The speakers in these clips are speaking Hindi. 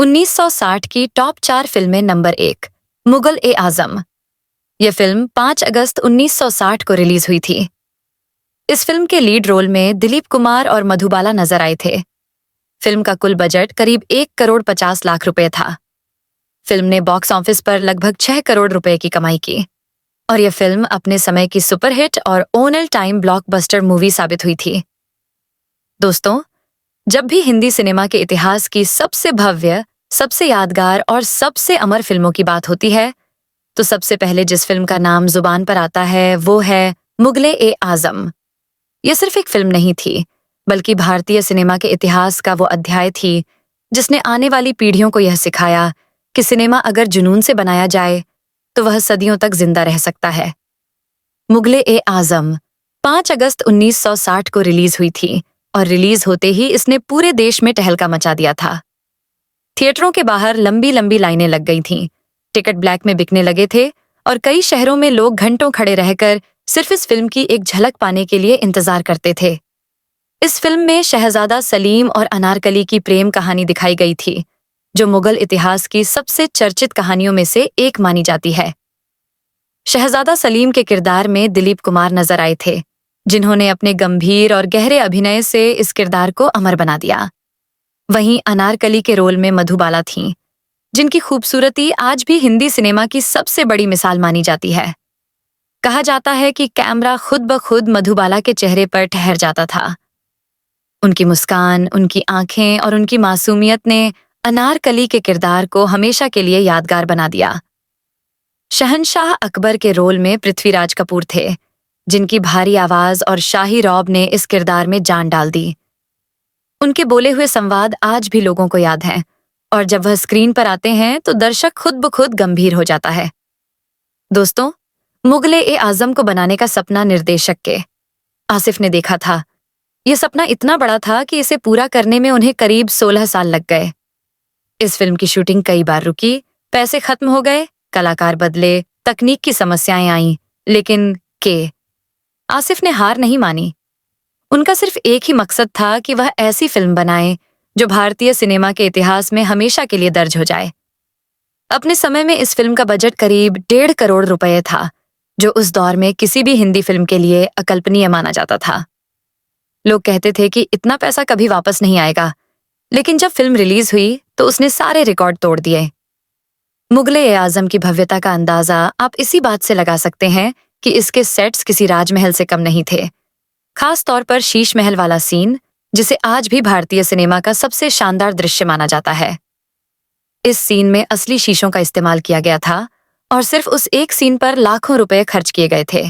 1960 की टॉप 4 फिल्में। नंबर 1, मुगल ए आजम। यह फिल्म 5 अगस्त 1960 को रिलीज हुई थी। इस फिल्म के लीड रोल में दिलीप कुमार और मधुबाला नजर आए थे। फिल्म का कुल बजट करीब 1 करोड़ 50 लाख रुपए था। फिल्म ने बॉक्स ऑफिस पर लगभग 6 करोड़ रुपए की कमाई की और यह फिल्म अपने समय की सुपरहिट और ऑल टाइम ब्लॉकबस्टर मूवी साबित हुई थी। दोस्तों, जब भी हिंदी सिनेमा के इतिहास की सबसे भव्य, सबसे यादगार और सबसे अमर फिल्मों की बात होती है, तो सबसे पहले जिस फिल्म का नाम जुबान पर आता है वो है मुगले ए आजम। यह सिर्फ एक फिल्म नहीं थी, बल्कि भारतीय सिनेमा के इतिहास का वो अध्याय थी जिसने आने वाली पीढ़ियों को यह सिखाया कि सिनेमा अगर जुनून से बनाया जाए तो वह सदियों तक जिंदा रह सकता है। मुगले ए आजम 5 अगस्त 1960 को रिलीज हुई थी और रिलीज होते ही इसने पूरे देश में टहलका मचा दिया था। थिएटरों के बाहर लंबी लंबी लाइनें लग गई थीं, टिकट ब्लैक में बिकने लगे थे और कई शहरों में लोग घंटों खड़े रहकर सिर्फ इस फिल्म की एक झलक पाने के लिए इंतजार करते थे। इस फिल्म में शहजादा सलीम और अनारकली की प्रेम कहानी दिखाई गई थी, जो मुगल इतिहास की सबसे चर्चित कहानियों में से एक मानी जाती है। शहजादा सलीम के किरदार में दिलीप कुमार नजर आए थे, जिन्होंने अपने गंभीर और गहरे अभिनय से इस किरदार को अमर बना दिया। वहीं अनारकली के रोल में मधुबाला थीं, जिनकी खूबसूरती आज भी हिंदी सिनेमा की सबसे बड़ी मिसाल मानी जाती है। कहा जाता है कि कैमरा खुद ब खुद मधुबाला के चेहरे पर ठहर जाता था। उनकी मुस्कान, उनकी आंखें और उनकी मासूमियत ने अनारकली के किरदार को हमेशा के लिए यादगार बना दिया। शहंशाह अकबर के रोल में पृथ्वीराज कपूर थे, जिनकी भारी आवाज और शाही रौब ने इस किरदार में जान डाल दी। उनके बोले हुए संवाद आज भी लोगों को याद हैं और जब वह स्क्रीन पर आते हैं तो दर्शक खुद ब खुद गंभीर हो जाता है। दोस्तों, मुगले ए आजम को बनाने का सपना निर्देशक के आसिफ ने देखा था। यह सपना इतना बड़ा था कि इसे पूरा करने में उन्हें करीब 16 साल लग गए। इस फिल्म की शूटिंग कई बार रुकी, पैसे खत्म हो गए, कलाकार बदले, तकनीक की समस्याएं आईं, लेकिन आसिफ ने हार नहीं मानी। उनका सिर्फ एक ही मकसद था कि वह ऐसी फिल्म बनाए जो भारतीय सिनेमा के इतिहास में हमेशा के लिए दर्ज हो जाए। अपने समय में इस फिल्म का बजट करीब 1.5 करोड़ रुपए था, जो उस दौर में किसी भी हिंदी फिल्म के लिए अकल्पनीय माना जाता था। लोग कहते थे कि इतना पैसा कभी वापस नहीं आएगा, लेकिन जब फिल्म रिलीज हुई तो उसने सारे रिकॉर्ड तोड़ दिए। मुगले ए आजम की भव्यता का अंदाजा आप इसी बात से लगा सकते हैं कि इसके सेट्स किसी राजमहल से कम नहीं थे। खास तौर पर शीश महल वाला सीन, जिसे आज भी भारतीय सिनेमा का सबसे शानदार दृश्य माना जाता है। इस सीन में असली शीशों का इस्तेमाल किया गया था और सिर्फ उस एक सीन पर लाखों रुपए खर्च किए गए थे।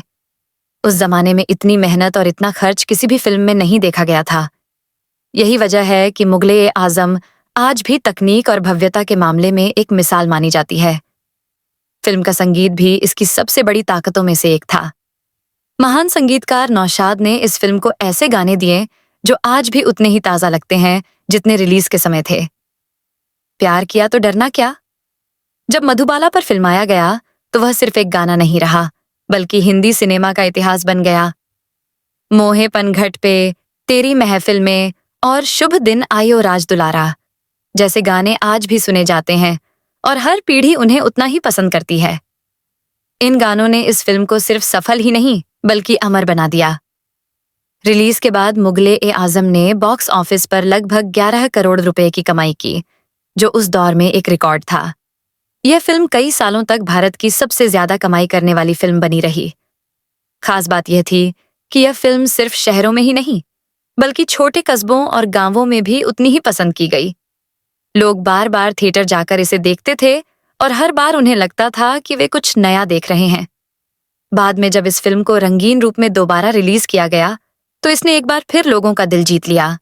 उस जमाने में इतनी मेहनत और इतना खर्च किसी भी फिल्म में नहीं देखा गया था। यही वजह है कि मुगले ए आजम आज भी तकनीक और भव्यता के मामले में एक मिसाल मानी जाती है। फिल्म का संगीत भी इसकी सबसे बड़ी ताकतों में से एक था। महान संगीतकार नौशाद ने इस फिल्म को ऐसे गाने दिए जो आज भी उतने ही ताजा लगते हैं जितने रिलीज के समय थे। प्यार किया तो डरना क्या जब मधुबाला पर फिल्माया गया तो वह सिर्फ एक गाना नहीं रहा, बल्कि हिंदी सिनेमा का इतिहास बन गया। मोहे पनघट पे, तेरी महफिल में और शुभ दिन आयो राज दुलारा जैसे गाने आज भी सुने जाते हैं और हर पीढ़ी उन्हें उतना ही पसंद करती है। इन गानों ने इस फिल्म को सिर्फ सफल ही नहीं बल्कि अमर बना दिया। रिलीज के बाद मुगले ए आजम ने बॉक्स ऑफिस पर लगभग 11 करोड़ रुपए की कमाई की, जो उस दौर में एक रिकॉर्ड था। यह फिल्म कई सालों तक भारत की सबसे ज्यादा कमाई करने वाली फिल्म बनी रही। खास बात यह थी कि यह फिल्म सिर्फ शहरों में ही नहीं, बल्कि छोटे कस्बों और गांवों में भी उतनी ही पसंद की गई। लोग बार बार थिएटर जाकर इसे देखते थे और हर बार उन्हें लगता था कि वे कुछ नया देख रहे हैं। बाद में जब इस फिल्म को रंगीन रूप में दोबारा रिलीज किया गया तो इसने एक बार फिर लोगों का दिल जीत लिया।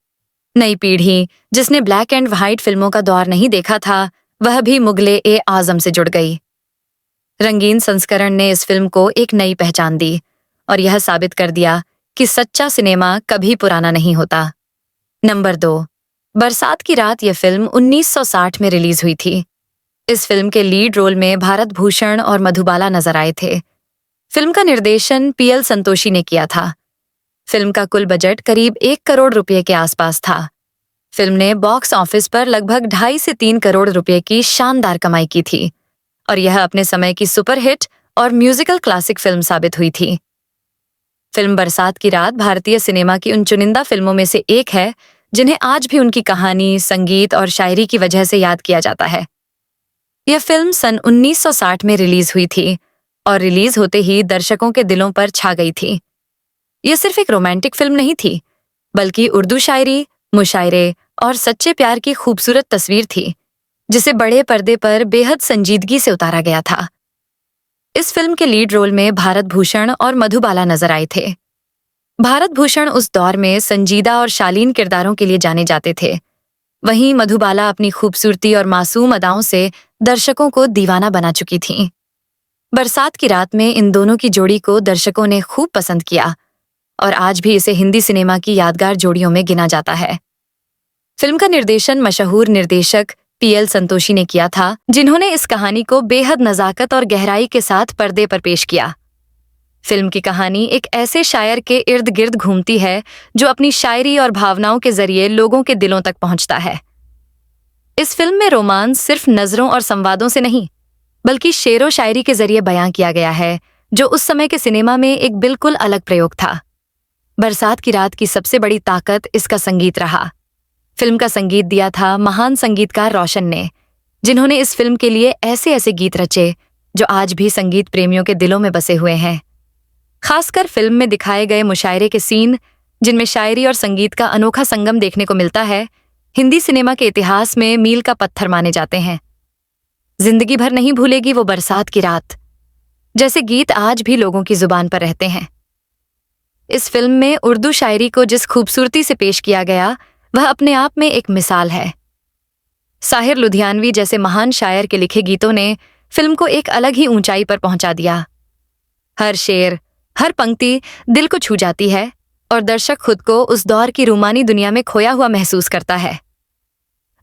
नई पीढ़ी, जिसने ब्लैक एंड व्हाइट फिल्मों का दौर नहीं देखा था, वह भी मुगले ए आजम से जुड़ गई। रंगीन संस्करण ने इस फिल्म को एक नई पहचान दी और यह साबित कर दिया कि सच्चा सिनेमा कभी पुराना नहीं होता। नंबर 2, बरसात की रात। यह फिल्म 1960 में रिलीज हुई थी। इस फिल्म के लीड रोल में भारत भूषण और मधुबाला नजर आए थे। फिल्म का निर्देशन पीएल संतोषी ने किया था। फिल्म का कुल बजट करीब 1 करोड़ रुपए के आसपास था। फिल्म ने बॉक्स ऑफिस पर लगभग 2.5 से 3 करोड़ रुपए की शानदार कमाई की थी और यह अपने समय की सुपरहिट और म्यूजिकल क्लासिक फिल्म साबित हुई थी। फिल्म बरसात की रात भारतीय सिनेमा की उन चुनिंदा फिल्मों में से एक है जिन्हें आज भी उनकी कहानी, संगीत और शायरी की वजह से याद किया जाता है। यह फिल्म सन 1960 में रिलीज हुई थी और रिलीज होते ही दर्शकों के दिलों पर छा गई थी। यह सिर्फ एक रोमांटिक फिल्म नहीं थी, बल्कि उर्दू शायरी, मुशायरे और सच्चे प्यार की खूबसूरत तस्वीर थी, जिसे बड़े पर्दे पर बेहद संजीदगी से उतारा गया था। इस फिल्म के लीड रोल में भारत भूषण और मधुबाला नजर आए थे। भारत भूषण उस दौर में संजीदा और शालीन किरदारों के लिए जाने जाते थे। वहीं मधुबाला अपनी खूबसूरती और मासूम अदाओं से दर्शकों को दीवाना बना चुकी थीं। बरसात की रात में इन दोनों की जोड़ी को दर्शकों ने खूब पसंद किया और आज भी इसे हिंदी सिनेमा की यादगार जोड़ियों में गिना जाता है। फिल्म का निर्देशन मशहूर निर्देशक पीएल संतोषी ने किया था, जिन्होंने इस कहानी को बेहद नजाकत और गहराई के साथ पर्दे पर पेश किया। फिल्म की कहानी एक ऐसे शायर के इर्द गिर्द घूमती है जो अपनी शायरी और भावनाओं के जरिए लोगों के दिलों तक पहुंचता है। इस फिल्म में रोमांस सिर्फ नजरों और संवादों से नहीं, बल्कि शेरो शायरी के जरिए बयां किया गया है, जो उस समय के सिनेमा में एक बिल्कुल अलग प्रयोग था। बरसात की रात की सबसे बड़ी ताकत इसका संगीत रहा। फिल्म का संगीत दिया था महान संगीतकार रोशन ने, जिन्होंने इस फिल्म के लिए ऐसे ऐसे गीत रचे जो आज भी संगीत प्रेमियों के दिलों में बसे हुए हैं। खासकर फिल्म में दिखाए गए मुशायरे के सीन, जिनमें शायरी और संगीत का अनोखा संगम देखने को मिलता है, हिंदी सिनेमा के इतिहास में मील का पत्थर माने जाते हैं। जिंदगी भर नहीं भूलेगी वो बरसात की रात जैसे गीत आज भी लोगों की जुबान पर रहते हैं। इस फिल्म में उर्दू शायरी को जिस खूबसूरती से पेश किया गया, वह अपने आप में एक मिसाल है। साहिर लुधियानवी जैसे महान शायर के लिखे गीतों ने फिल्म को एक अलग ही ऊंचाई पर पहुंचा दिया। हर शेर, हर पंक्ति दिल को छू जाती है और दर्शक खुद को उस दौर की रूमानी दुनिया में खोया हुआ महसूस करता है।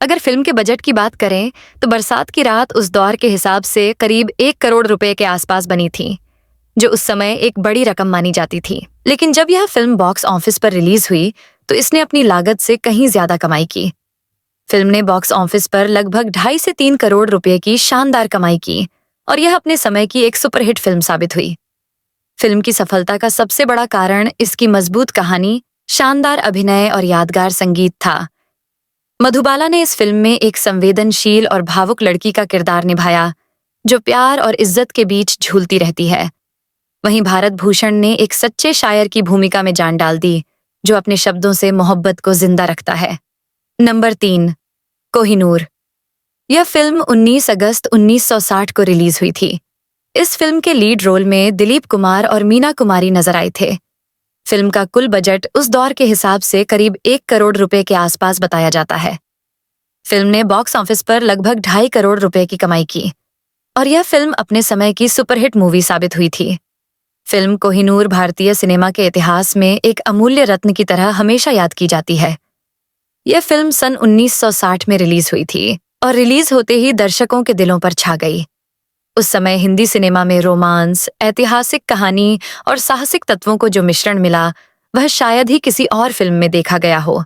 अगर फिल्म के बजट की बात करें तो बरसात की रात उस दौर के हिसाब से करीब 1 करोड़ रुपए के आसपास बनी थी, जो उस समय एक बड़ी रकम मानी जाती थी। लेकिन जब यह फिल्म बॉक्स ऑफिस पर रिलीज हुई तो इसने अपनी लागत से कहीं ज्यादा कमाई की। फिल्म ने बॉक्स ऑफिस पर लगभग 2.5 से 3 करोड़ रुपए की शानदार कमाई की और यह अपने समय की एक सुपरहिट फिल्म साबित हुई। फिल्म की सफलता का सबसे बड़ा कारण इसकी मजबूत कहानी, शानदार अभिनय और यादगार संगीत था। मधुबाला ने इस फिल्म में एक संवेदनशील और भावुक लड़की का किरदार निभाया, जो प्यार और इज्जत के बीच झूलती रहती है। वहीं भारत भूषण ने एक सच्चे शायर की भूमिका में जान डाल दी, जो अपने शब्दों से मोहब्बत को जिंदा रखता है। नंबर 3, कोहिनूर। यह फिल्म 19 अगस्त 1960 को रिलीज हुई थी। इस फिल्म के लीड रोल में दिलीप कुमार और मीना कुमारी नजर आए थे। फिल्म का कुल बजट उस दौर के हिसाब से करीब 1 करोड़ रुपए के आसपास बताया जाता है। फिल्म ने बॉक्स ऑफिस पर लगभग 2.5 करोड़ रुपए की कमाई की और यह फिल्म अपने समय की सुपरहिट मूवी साबित हुई थी। फिल्म कोहिनूर भारतीय सिनेमा के इतिहास में एक अमूल्य रत्न की तरह हमेशा याद की जाती है। यह फिल्म सन 1960 में रिलीज हुई थी और रिलीज होते ही दर्शकों के दिलों पर छा गई। उस समय हिंदी सिनेमा में रोमांस, ऐतिहासिक कहानी और साहसिक तत्वों को जो मिश्रण मिला, वह शायद ही किसी और फिल्म में देखा गया हो।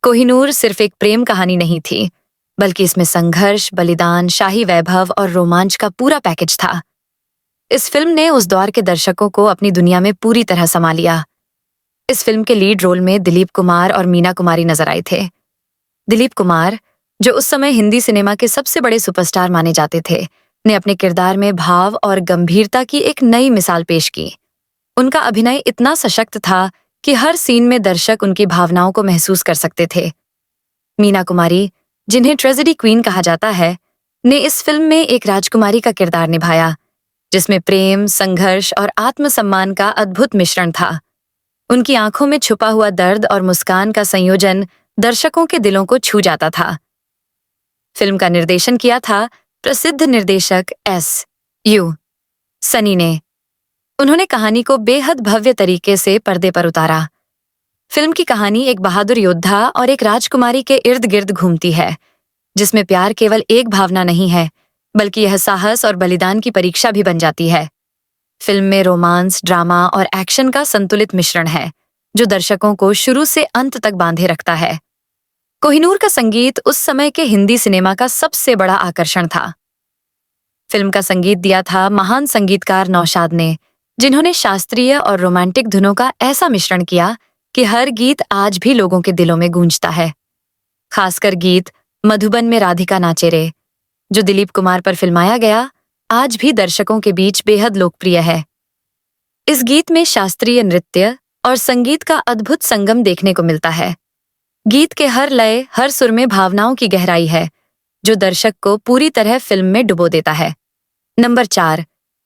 कोहिनूर सिर्फ एक प्रेम कहानी नहीं थी, बल्कि इसमें संघर्ष, बलिदान, शाही वैभव और रोमांच का पूरा पैकेज था। इस फिल्म ने उस दौर के दर्शकों को अपनी दुनिया में पूरी तरह समा लिया। इस फिल्म के लीड रोल में दिलीप कुमार और मीना कुमारी नजर आए थे। दिलीप कुमार, जो उस समय हिंदी सिनेमा के सबसे बड़े सुपरस्टार माने जाते थे, ने अपने किरदार में भाव और गंभीरता की एक नई मिसाल पेश की। उनका अभिनय इतना सशक्त था कि हर सीन में दर्शक उनकी भावनाओं को महसूस कर सकते थे। मीना कुमारी, जिन्हें ट्रेजेडी क्वीन कहा जाता है, ने इस फिल्म में एक राजकुमारी का किरदार निभाया, जिसमें प्रेम, संघर्ष और आत्मसम्मान का अद्भुत मिश्रण था। उनकी आंखों में छुपा हुआ दर्द और मुस्कान का संयोजन दर्शकों के दिलों को छू जाता था। फिल्म का निर्देशन किया था प्रसिद्ध निर्देशक S.U. सनी ने। उन्होंने कहानी को बेहद भव्य तरीके से पर्दे पर उतारा। फिल्म की कहानी एक बहादुर योद्धा और एक राजकुमारी के इर्द गिर्द घूमती है, जिसमें प्यार केवल एक भावना नहीं है, बल्कि यह साहस और बलिदान की परीक्षा भी बन जाती है। फिल्म में रोमांस, ड्रामा और एक्शन का संतुलित मिश्रण है, जो दर्शकों को शुरू से अंत तक बांधे रखता है। कोहिनूर का संगीत उस समय के हिंदी सिनेमा का सबसे बड़ा आकर्षण था। फिल्म का संगीत दिया था महान संगीतकार नौशाद ने, जिन्होंने शास्त्रीय और रोमांटिक धुनों का ऐसा मिश्रण किया कि हर गीत आज भी लोगों के दिलों में गूंजता है। खासकर गीत मधुबन में राधिका नाचे रे, जो दिलीप कुमार पर फिल्माया गया, आज भी दर्शकों के बीच बेहद लोकप्रिय है। इस गीत में शास्त्रीय नृत्य और संगीत का अद्भुत संगम देखने को मिलता है। गीत के हर लय, हर सुर में भावनाओं की गहराई है, जो दर्शक को पूरी तरह फिल्म में डुबो देता है। नंबर 4,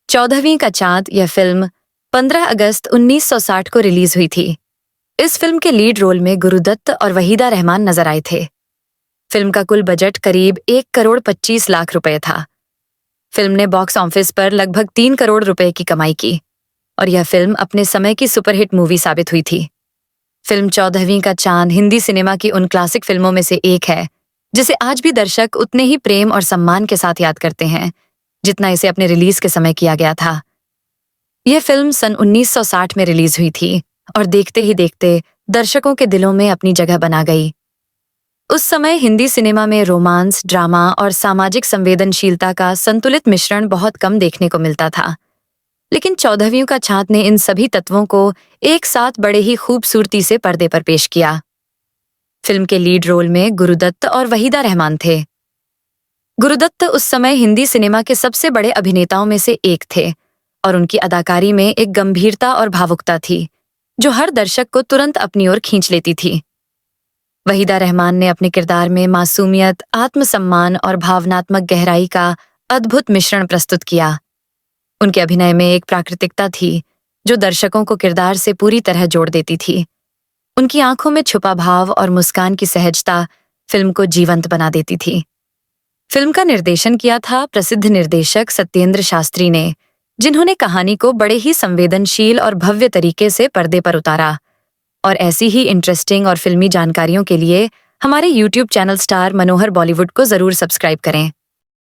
14वीं का चांद। यह फिल्म 15 अगस्त 1960 को रिलीज हुई थी। इस फिल्म के लीड रोल में गुरुदत्त और वहीदा रहमान नजर आए थे। फिल्म का कुल बजट करीब 1 करोड़ 25 लाख रुपए था। फिल्म ने बॉक्स ऑफिस पर लगभग 3 करोड़ रुपए की कमाई की और यह फिल्म अपने समय की सुपरहिट मूवी साबित हुई थी। फिल्म 14वीं का चांद हिंदी सिनेमा की उन क्लासिक फिल्मों में से एक है, जिसे आज भी दर्शक उतने ही प्रेम और सम्मान के साथ याद करते हैं, जितना इसे अपने रिलीज के समय किया गया था। यह फिल्म सन 1960 में रिलीज हुई थी और देखते ही देखते दर्शकों के दिलों में अपनी जगह बना गई। उस समय हिंदी सिनेमा में रोमांस, ड्रामा और सामाजिक संवेदनशीलता का संतुलित मिश्रण बहुत कम देखने को मिलता था, लेकिन 14वीं का चांद ने इन सभी तत्वों को एक साथ बड़े ही खूबसूरती से पर्दे पर पेश किया। फिल्म के लीड रोल में गुरुदत्त और वहीदा रहमान थे। गुरुदत्त उस समय हिंदी सिनेमा के सबसे बड़े अभिनेताओं में से एक थे और उनकी अदाकारी में एक गंभीरता और भावुकता थी, जो हर दर्शक को तुरंत अपनी ओर खींच लेती थी। वहीदा रहमान ने अपने किरदार में मासूमियत, आत्मसम्मान और भावनात्मक गहराई का अद्भुत मिश्रण प्रस्तुत किया। उनके अभिनय में एक प्राकृतिकता थी, जो दर्शकों को किरदार से पूरी तरह जोड़ देती थी। उनकी आंखों में छुपा भाव और मुस्कान की सहजता फिल्म को जीवंत बना देती थी। फिल्म का निर्देशन किया था प्रसिद्ध निर्देशक सत्येंद्र शास्त्री ने, जिन्होंने कहानी को बड़े ही संवेदनशील और भव्य तरीके से पर्दे पर उतारा। और ऐसी ही इंटरेस्टिंग और फिल्मी जानकारियों के लिए हमारे YouTube चैनल स्टार मनोहर बॉलीवुड को जरूर सब्सक्राइब करें।